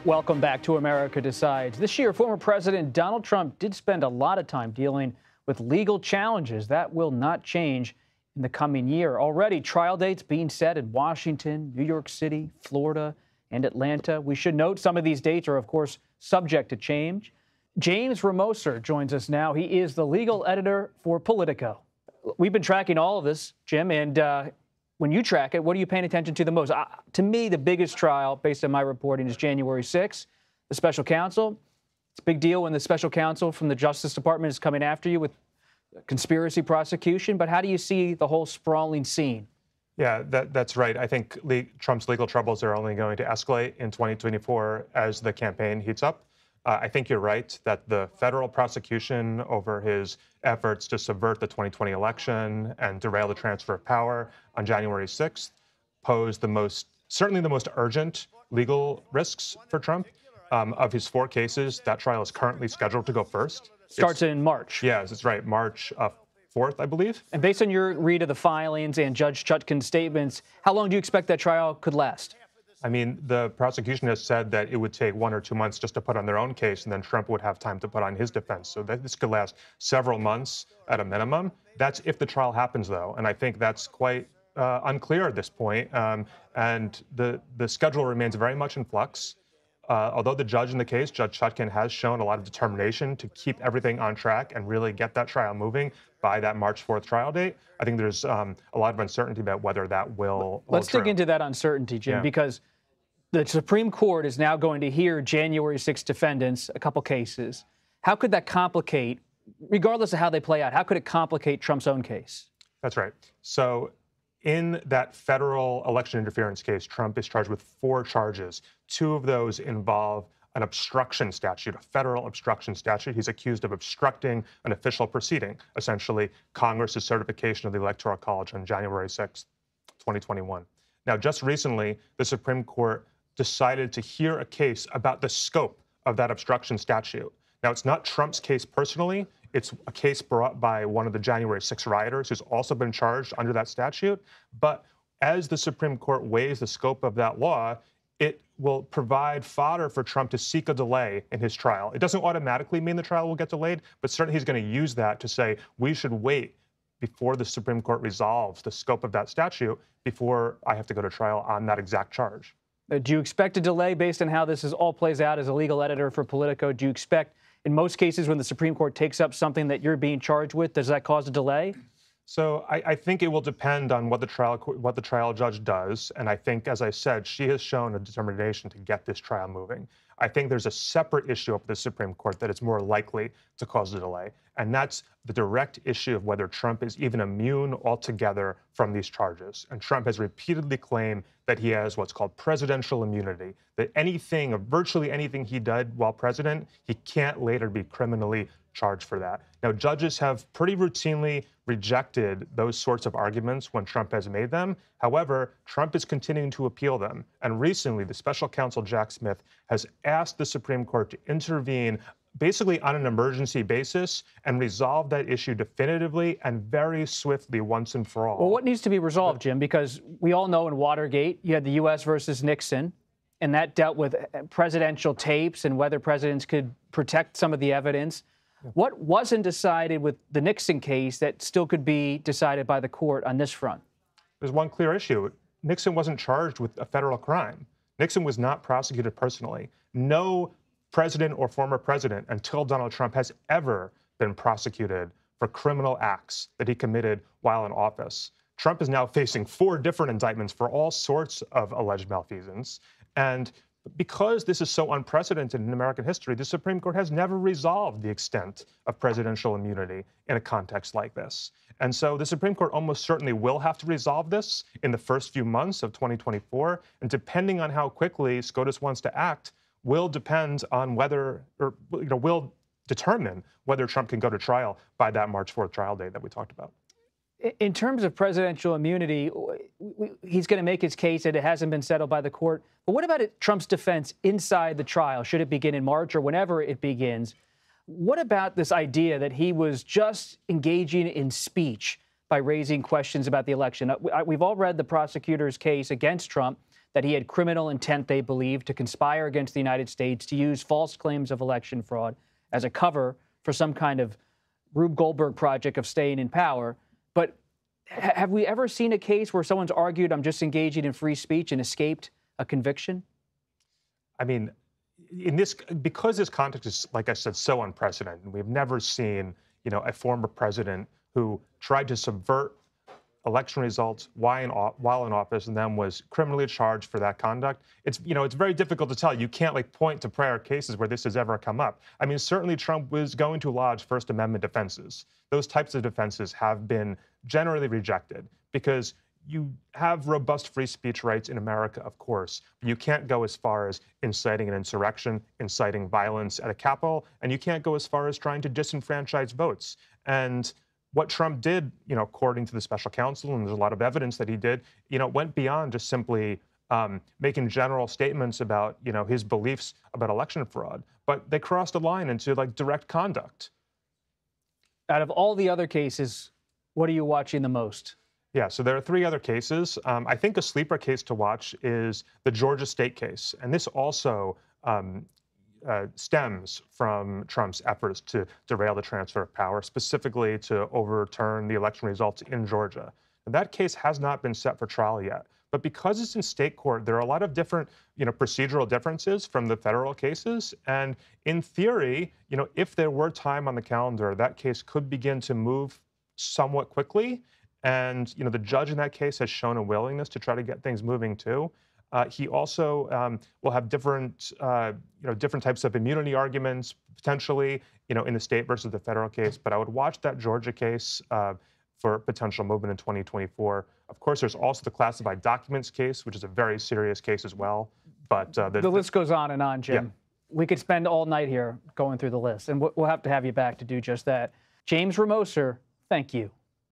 Welcome back to America Decides. This year, former President Donald Trump did spend a lot of time dealing with legal challenges. That will not change in the coming year. Already, trial dates being set in Washington, New York City, Florida, and Atlanta. We should note some of these dates are, of course, subject to change. James Romoser joins us now. He is the legal editor for Politico. We've been tracking all of this, Jim, and when you track it, what are you paying attention to the most? To me, the biggest trial, based on my reporting, is January 6th, the special counsel. It's a big deal when the special counsel from the Justice Department is coming after you with conspiracy prosecution. But how do you see the whole sprawling scene? Yeah, that's right. I think Trump's legal troubles are only going to escalate in 2024 as the campaign heats up. I think you're right that the federal prosecution over his efforts to subvert the 2020 election and derail the transfer of power on January 6th posed certainly the most urgent legal risks for Trump. Of his 4 cases, that trial is currently scheduled to go first. Starts in March. Yes, that's right. March 4th, I believe. And based on your read of the filings and Judge Chutkan's statements, how long do you expect that trial could last? I mean, the prosecution has said that it would take 1 or 2 months just to put on their own case, and then Trump would have time to put on his defense. So this could last several months at a minimum. That's if the trial happens, though, and I think that's quite unclear at this point. And the schedule remains very much in flux. Although the judge in the case, Judge Chutkan, has shown a lot of determination to keep everything on track and really get that trial moving by that March 4th trial date, I think there's a lot of uncertainty about whether that will Let's dig into that uncertainty, Jim, because the Supreme Court is now going to hear January 6 defendants, a couple cases. How could that complicate, regardless of how they play out, how could it complicate Trump's own case? That's right. So in that federal election interference case, Trump is charged with 4 charges. 2 of those involve an obstruction statute, a federal obstruction statute. He's accused of obstructing an official proceeding, essentially Congress's certification of the Electoral College on January 6th, 2021. Now, just recently, the Supreme Court decided to hear a case about the scope of that obstruction statute. Now, it's not Trump's case personally. It's a case brought by one of the January 6 rioters who's also been charged under that statute. But as the Supreme Court weighs the scope of that law, it will provide fodder for Trump to seek a delay in his trial. It doesn't automatically mean the trial will get delayed, but certainly he's going to use that to say we should wait before the Supreme Court resolves the scope of that statute before I have to go to trial on that exact charge. Do you expect a delay based on how this all plays out as a legal editor for Politico? Do you expect, in most cases, when the Supreme Court takes up something that you're being charged with, does that cause a delay? So I think it will depend on what the trial judge does. And I think, as I said, she has shown a determination to get this trial moving. I think there's a separate issue up at the Supreme Court that is more likely to cause a delay. And that's the direct issue of whether Trump is even immune altogether from these charges. And Trump has repeatedly claimed that he has what's called presidential immunity, that anything or virtually anything he did while president, he can't later be criminally charged for that. Now, judges have pretty routinely rejected those sorts of arguments when Trump has made them. However, Trump is continuing to appeal them. And recently, the special counsel Jack Smith has asked the Supreme Court to intervene basically on an emergency basis and resolve that issue definitively and very swiftly once and for all. Well, what needs to be resolved, Jim? Because we all know in Watergate, you had the U.S. versus Nixon, and that dealt with presidential tapes and whether presidents could protect some of the evidence. What wasn't decided with the Nixon case that still could be decided by the court on this front? There's one clear issue. Nixon wasn't charged with a federal crime. Nixon was not prosecuted personally. No president or former president until Donald Trump has ever been prosecuted for criminal acts that he committed while in office. Trump is now facing 4 different indictments for all sorts of alleged malfeasance. And because this is so unprecedented in American history, the Supreme Court has never resolved the extent of presidential immunity in a context like this. And so the Supreme Court almost certainly will have to resolve this in the first few months of 2024. And depending on how quickly SCOTUS wants to act, will depend on whether, or will determine whether Trump can go to trial by that March 4th trial date that we talked about. In terms of presidential immunity, he's going to make his case that it hasn't been settled by the court. But what about Trump's defense inside the trial? Should it begin in March or whenever it begins? What about this idea that he was just engaging in speech by raising questions about the election? We've all read the prosecutor's case against Trump. that he had criminal intent, they believe, to conspire against the United States to use false claims of election fraud as a cover for some kind of Rube Goldberg project of staying in power. But have we ever seen a case where someone's argued, I'm just engaging in free speech, and escaped a conviction? I mean, because this context is, like I said, so unprecedented, we've never seen, a former president who tried to subvert election results while in office and then was criminally charged for that conduct. It's very difficult to tell. You can't point to prior cases where this has ever come up. I mean, certainly Trump was going to lodge First Amendment defenses. Those types of defenses have been generally rejected because you have robust free speech rights in America, of course, but you can't go as far as inciting an insurrection, inciting violence at a Capitol, and you can't go as far as trying to disenfranchise votes. And what Trump did, according to the special counsel, and there's a lot of evidence that he did, went beyond just simply making general statements about, his beliefs about election fraud, but they crossed a line into direct conduct. Out of all the other cases, what are you watching the most? Yeah, so there are 3 other cases. I think a sleeper case to watch is the Georgia state case. And this also stems from Trump's efforts to derail the transfer of power, specifically to overturn the election results in Georgia. And that case has not been set for trial yet. But because it's in state court, there are a lot of different, procedural differences from the federal cases. And in theory, if there were time on the calendar, that case could begin to move somewhat quickly. And, the judge in that case has shown a willingness to try to get things moving too. He also will have different types of immunity arguments potentially, in the state versus the federal case. But I would watch that Georgia case for potential movement in 2024. Of course, there's also the classified documents case, which is a very serious case as well. But the list goes on and on, Jim. Yeah. We could spend all night here going through the list, and we'll have to have you back to do just that. James Romoser, thank you.